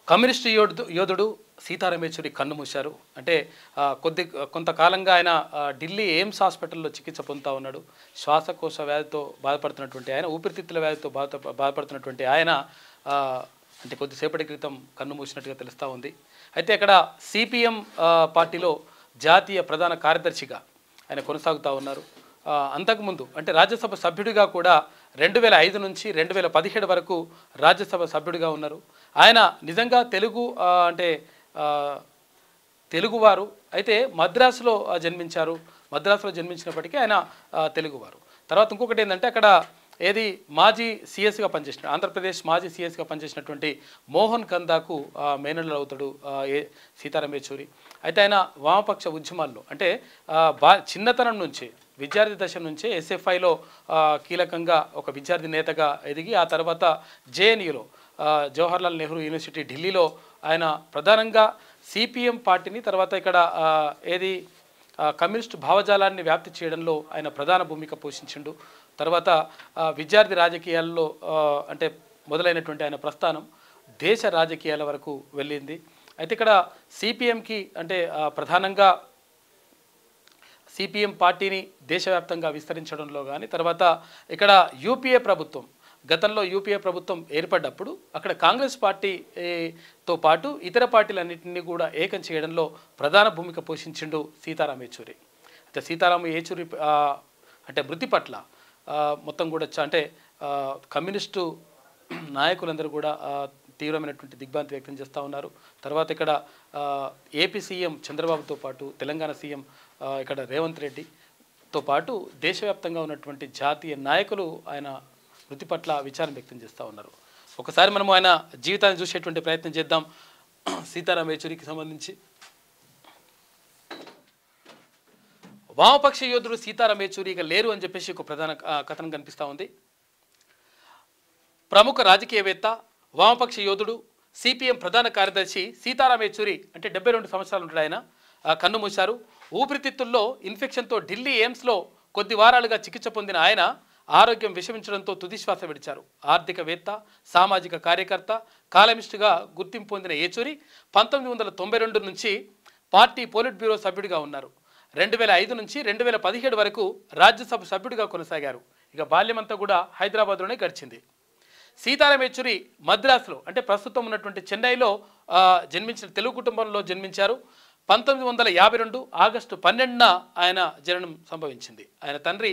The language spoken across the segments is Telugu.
కమ్యూనిస్టు యోధుడు సీతారాం యేచూరి కన్నుమూశారు. అంటే కొంతకాలంగా ఆయన ఢిల్లీ ఎయిమ్స్ హాస్పిటల్లో చికిత్స పొందుతూ ఉన్నాడు. శ్వాసకోశ వ్యాధితో బాధపడుతున్నటువంటి ఆయన, ఊపిరితిత్తుల వ్యాధితో బాధపడుతున్నటువంటి ఆయన అంటే కొద్దిసేపటి క్రితం కన్నుమూసినట్టుగా తెలుస్తూ ఉంది. అయితే అక్కడ సిపిఎం పార్టీలో జాతీయ ప్రధాన కార్యదర్శిగా ఆయన కొనసాగుతూ ఉన్నారు. అంతకుముందు అంటే రాజ్యసభ సభ్యుడిగా కూడా 2005 నుంచి 2017 వరకు రాజ్యసభ సభ్యుడిగా ఉన్నారు. ఆయన నిజంగా తెలుగువారు అయితే మద్రాసులో జన్మించారు. మద్రాసులో జన్మించినప్పటికీ ఆయన తెలుగువారు. తర్వాత ఇంకొకటి ఏంటంటే అక్కడ మాజీ సిఎస్గా పనిచేసిన ఆంధ్రప్రదేశ్ మాజీ సిఎస్గా పనిచేసినటువంటి మోహన్ కందాకు మేనల్లుడు అవుతాడు సీతారాం యేచూరి. అయితే ఆయన వామపక్ష ఉద్యమాల్లో అంటే చిన్నతనం నుంచి విద్యార్థి దశ నుంచే ఎస్ఎఫ్ఐలో కీలకంగా ఒక విద్యార్థి నేతగా ఎదిగి ఆ తర్వాత జేఎన్యూలో జవహర్లాల్ నెహ్రూ యూనివర్సిటీ ఢిల్లీలో ఆయన ప్రధానంగా సిపిఎం పార్టీని తర్వాత ఇక్కడ కమ్యూనిస్టు భావజాలాన్ని వ్యాప్తి చేయడంలో ఆయన ప్రధాన భూమిక పోషించిండు. తర్వాత విద్యార్థి రాజకీయాల్లో అంటే మొదలైనటువంటి ఆయన ప్రస్థానం దేశ రాజకీయాల వరకు వెళ్ళింది. అయితే ఇక్కడ సిపిఎంకి అంటే ప్రధానంగా సిపిఎం పార్టీని దేశవ్యాప్తంగా విస్తరించడంలో కానీ తర్వాత ఇక్కడ యూపీఏ ప్రభుత్వం గతంలో యూపీఏ ప్రభుత్వం ఏర్పడ్డప్పుడు అక్కడ కాంగ్రెస్ పార్టీతో పాటు ఇతర పార్టీలన్నింటినీ కూడా ఏకం చేయడంలో ప్రధాన భూమిక పోషించిండు సీతారాం యేచూరి. అయితే సీతారాం యేచూరి అంటే మృతి పట్ల మొత్తం కూడా అంటే కమ్యూనిస్టు నాయకులందరూ కూడా తీవ్రమైనటువంటి దిగ్భ్రాంతి వ్యక్తం చేస్తూ ఉన్నారు. తర్వాత ఇక్కడ ఏపీ సీఎం చంద్రబాబుతో పాటు తెలంగాణ సీఎం ఇక్కడ రేవంత్ రెడ్డితో పాటు దేశవ్యాప్తంగా ఉన్నటువంటి జాతీయ నాయకులు ఆయన మృతి పట్ల విచారం వ్యక్తం చేస్తూ ఉన్నారు. ఒకసారి మనము ఆయన జీవితాన్ని చూసేటువంటి ప్రయత్నం చేద్దాం. సీతారాం యేచూరికి సంబంధించి వామపక్ష యోధుడు సీతారాం యేచూరి ఇక లేరు అని చెప్పేసి ఒక ప్రధాన కథనం కనిపిస్తూ ఉంది. ప్రముఖ రాజకీయవేత్త వామపక్ష యోధుడు సిపిఎం ప్రధాన కార్యదర్శి సీతారాం యేచూరి అంటే 72 సంవత్సరాలు ఉంటాడు. ఆయన కన్నుమూశారు. ఊపిరితిత్తుల్లో ఇన్ఫెక్షన్తో ఢిల్లీ ఎయిమ్స్లో కొద్ది వారాలుగా చికిత్స పొందిన ఆయన ఆరోగ్యం విషమించడంతో తుదిశ్వాస విడిచారు. ఆర్థికవేత్త, సామాజిక కార్యకర్త, కాలమిస్టుగా గుర్తింపు పొందిన యేచూరి 1992 నుంచి పార్టీ పోలిట్ బ్యూరో సభ్యుడిగా ఉన్నారు. 2005 నుంచి 2017 వరకు రాజ్యసభ సభ్యుడిగా కొనసాగారు. ఇక బాల్యమంతా కూడా హైదరాబాద్లోనే గడిచింది. సీతారాం యేచూరి మద్రాసులో అంటే ప్రస్తుతం ఉన్నటువంటి చెన్నైలో జన్మించిన తెలుగు కుటుంబంలో జన్మించారు. 1952 ఆగస్టు 12న ఆయన జననం సంభవించింది. ఆయన తండ్రి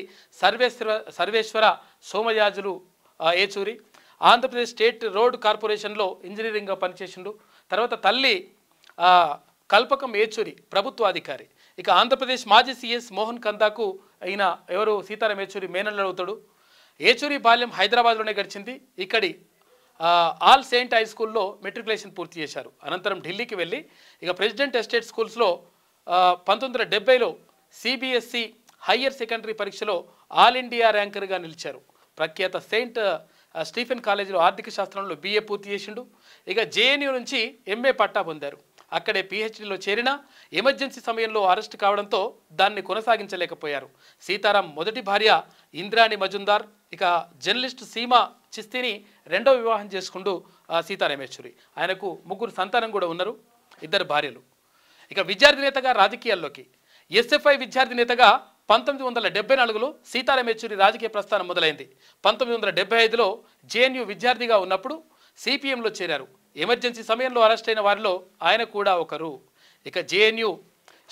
సర్వేశ్వర సోమయాజులు యేచూరి ఆంధ్రప్రదేశ్ స్టేట్ రోడ్ కార్పొరేషన్లో ఇంజనీరింగ్గా పనిచేసిండు. తర్వాత తల్లి కల్పకం యేచూరి ప్రభుత్వ అధికారి. ఇక ఆంధ్రప్రదేశ్ మాజీ సిఎస్ మోహన్ కందాకు అయిన సీతారాం యేచూరి మేనల్లుడు అవుతాడు. యేచూరి బాల్యం హైదరాబాద్లోనే గడిచింది. ఇక్కడి ఆల్ సెయింట్ హై స్కూల్లో మెట్రికులేషన్ పూర్తి చేశారు. అనంతరం ఢిల్లీకి వెళ్ళి ఇక ప్రెసిడెంట్ ఎస్టేట్ స్కూల్స్లో 1970లో సిబిఎస్ఈ హయ్యర్ సెకండరీ పరీక్షలో ఆల్ ఇండియా ర్యాంకర్గా నిలిచారు. ప్రఖ్యాత సెయింట్ స్టీఫెన్ కాలేజీలో ఆర్థిక శాస్త్రంలో BA పూర్తి చేసిండు. ఇక జేఎన్యూ నుంచి MA పట్టా పొందారు. అక్కడే PhDలో చేరిన ఎమర్జెన్సీ సమయంలో అరెస్ట్ కావడంతో దాన్ని కొనసాగించలేకపోయారు. సీతారాం మొదటి భార్య ఇంద్రాణి మజుందార్ ఇక జర్నలిస్ట్ సీమా చిస్తీని రెండవ వివాహం చేసుకుంటూ సీతారాం యేచూరి. ఆయనకు 3 సంతానం కూడా ఉన్నారు, 2 భార్యలు. ఇక విద్యార్థి నేతగా రాజకీయాల్లోకి ఎస్ఎఫ్ఐ విద్యార్థి నేతగా 1974లో సీతారాం యేచూరి రాజకీయ ప్రస్థానం మొదలైంది. 1975లో జేఎన్యూ విద్యార్థిగా ఉన్నప్పుడు సిపిఎంలో చేరారు. ఎమర్జెన్సీ సమయంలో అరెస్ట్ అయిన వారిలో ఆయన కూడా ఒకరు. ఇక జేఎన్యూ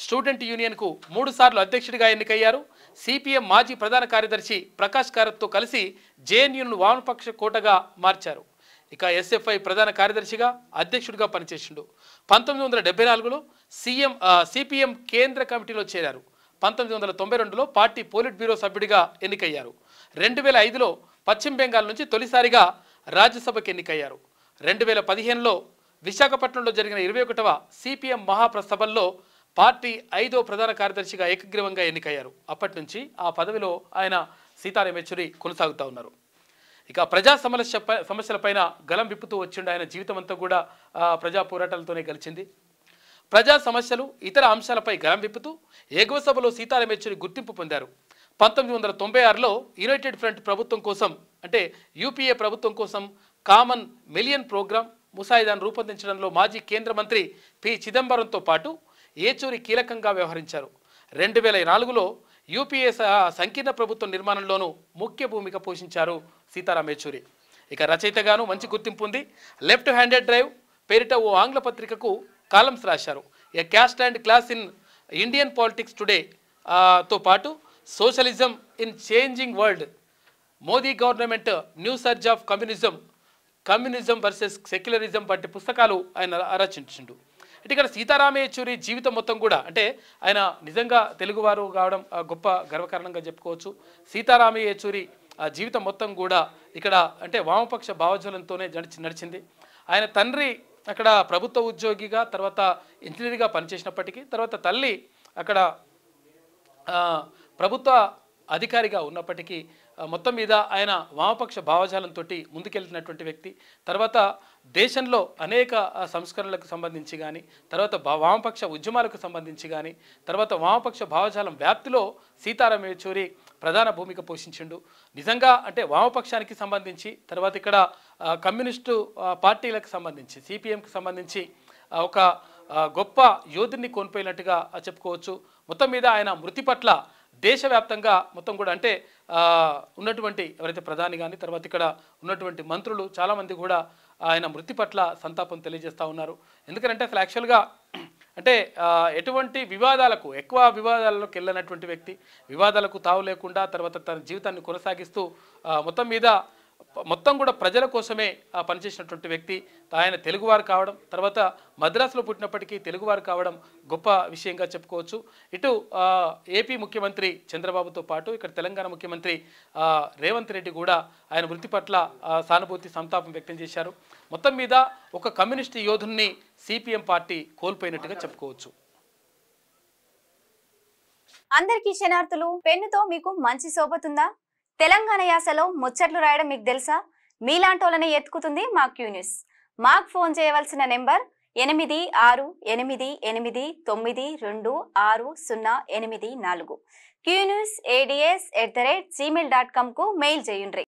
స్టూడెంట్ యూనియన్కు 3 సార్లు అధ్యక్షుడిగా ఎన్నికయ్యారు. సిపిఎం మాజీ ప్రధాన కార్యదర్శి ప్రకాష్ కారత్తో కలిసి జేఎన్యూను వామపక్ష కోటగా మార్చారు. ఇక ఎస్ఎఫ్ఐ ప్రధాన కార్యదర్శిగా అధ్యక్షుడిగా పనిచేసిండు. 1974లో సిపిఎం కేంద్ర కమిటీలో చేరారు. 1992లో పార్టీ పోలిట్ బ్యూరో సభ్యుడిగా ఎన్నికయ్యారు. 2005లో పశ్చిమ బెంగాల్ నుంచి తొలిసారిగా రాజ్యసభకు ఎన్నికయ్యారు. 2015లో విశాఖపట్నంలో జరిగిన 21వ సిపిఎం మహాప్రసభల్లో పార్టీ 5వ ప్రధాన కార్యదర్శిగా ఏకగ్రీవంగా ఎన్నికయ్యారు. అప్పటి నుంచి ఆ పదవిలో ఆయన సీతారాం యేచూరి కొనసాగుతూ ఉన్నారు. ఇక ప్రజా సమస్యలపైన గలం విప్పుతూ వచ్చిండు. ఆయన జీవితం అంతా కూడా ప్రజా పోరాటాలతోనే గడిచింది. ప్రజా సమస్యలు ఇతర అంశాలపై గలం విప్పుతూ ఎగువ సభలో సీతారాం యేచూరి గుర్తింపు పొందారు. 1996లో యునైటెడ్ ఫ్రంట్ ప్రభుత్వం కోసం అంటే యూపీఏ ప్రభుత్వం కోసం కామన్ మిలియన్ ప్రోగ్రామ్ ముసాయిదాను రూపొందించడంలో మాజీ కేంద్ర మంత్రి పి చిదంబరంతో పాటు ఏచూరి కీలకంగా వ్యవహరించారు. 2004లో యూపీఏ సంకీర్ణ ప్రభుత్వం నిర్మాణంలోనూ ముఖ్య భూమిక పోషించారు సీతారాం ఏచూరి. ఇక రచయితగాను మంచి గుర్తింపు ఉంది. లెఫ్ట్ హ్యాండెడ్ డ్రైవ్ పేరిట ఓ ఆంగ్ల పత్రికకు కాలమ్స్ రాశారు. A caste and class in Indian politics today తో పాటు socialism in changing world, Modi government, new surge of communism versus secularism వంటి పుస్తకాలు ఆయన రచించిండు. అంటే ఇక్కడ సీతారాం ఏచూరి జీవితం మొత్తం కూడా అంటే ఆయన నిజంగా తెలుగువారు కావడం గొప్ప గర్వకారణంగా చెప్పుకోవచ్చు. సీతారాం ఏచూరి జీవితం మొత్తం కూడా ఇక్కడ అంటే వామపక్ష భావజాలంతోనే నడిచింది. ఆయన తండ్రి అక్కడ ప్రభుత్వ ఉద్యోగిగా తర్వాత ఇంజనీర్గా పనిచేసినప్పటికీ తర్వాత తల్లి అక్కడ ప్రభుత్వ అధికారిగా ఉన్నప్పటికీ మొత్తం మీద ఆయన వామపక్ష భావజాలంతో ముందుకెళ్తున్నటువంటి వ్యక్తి. తర్వాత దేశంలో అనేక సంస్కరణలకు సంబంధించి కానీ తర్వాత వామపక్ష ఉద్యమాలకు సంబంధించి కానీ తర్వాత వామపక్ష భావజాలం వ్యాప్తిలో సీతారాం ఏచూరి ప్రధాన భూమిక పోషించిండు. నిజంగా అంటే వామపక్షానికి సంబంధించి తర్వాత ఇక్కడ కమ్యూనిస్టు పార్టీలకు సంబంధించి సిపిఎంకి సంబంధించి ఒక గొప్ప యోధుని కోల్పోయినట్టుగా చెప్పుకోవచ్చు. మొత్తం మీద ఆయన మృతి పట్ల దేశవ్యాప్తంగా మొత్తం కూడా అంటే ఉన్నటువంటి ఎవరైతే ప్రధాని కానీ తర్వాత ఇక్కడ ఉన్నటువంటి మంత్రులు చాలామంది కూడా ఆయన మృతి పట్ల సంతాపం తెలియజేస్తూ ఉన్నారు. ఎందుకంటే అసలు యాక్చువల్గా అంటే ఎటువంటి ఎక్కువ వివాదాలకు వెళ్ళినటువంటి వ్యక్తి, వివాదాలకు తావు లేకుండా తర్వాత తన జీవితాన్ని కొనసాగిస్తూ మొత్తం కూడా ప్రజల కోసమే పనిచేసినటువంటి వ్యక్తి. ఆయన తెలుగువారు కావడం తర్వాత మద్రాసులో పుట్టినప్పటికీ తెలుగువారు కావడం గొప్ప విషయంగా చెప్పుకోవచ్చు. ఇటు ఏపీ ముఖ్యమంత్రి చంద్రబాబుతో పాటు ఇక్కడ తెలంగాణ ముఖ్యమంత్రి రేవంత్ రెడ్డి కూడా ఆయన మృతి పట్ల సానుభూతి సంతాపం వ్యక్తం చేశారు. మొత్తం మీద ఒక కమ్యూనిస్ట్ యోధుని సిపిఎం పార్టీ కోల్పోయినట్టుగా చెప్పుకోవచ్చు. అందరికీ శనార్థులు. పెన్నుతో మీకు మంచి సోబతుందా? తెలంగాణ యాసలో ముచ్చట్లు రాయడం మీకు తెలుసా? మీలాంటోళ్ళని ఎత్తుకుతుంది మా క్యూ న్యూస్. మాకు ఫోన్ చేయవలసిన నెంబర్ 8689926084 qnews@gmail.com కు మెయిల్ చేయండి.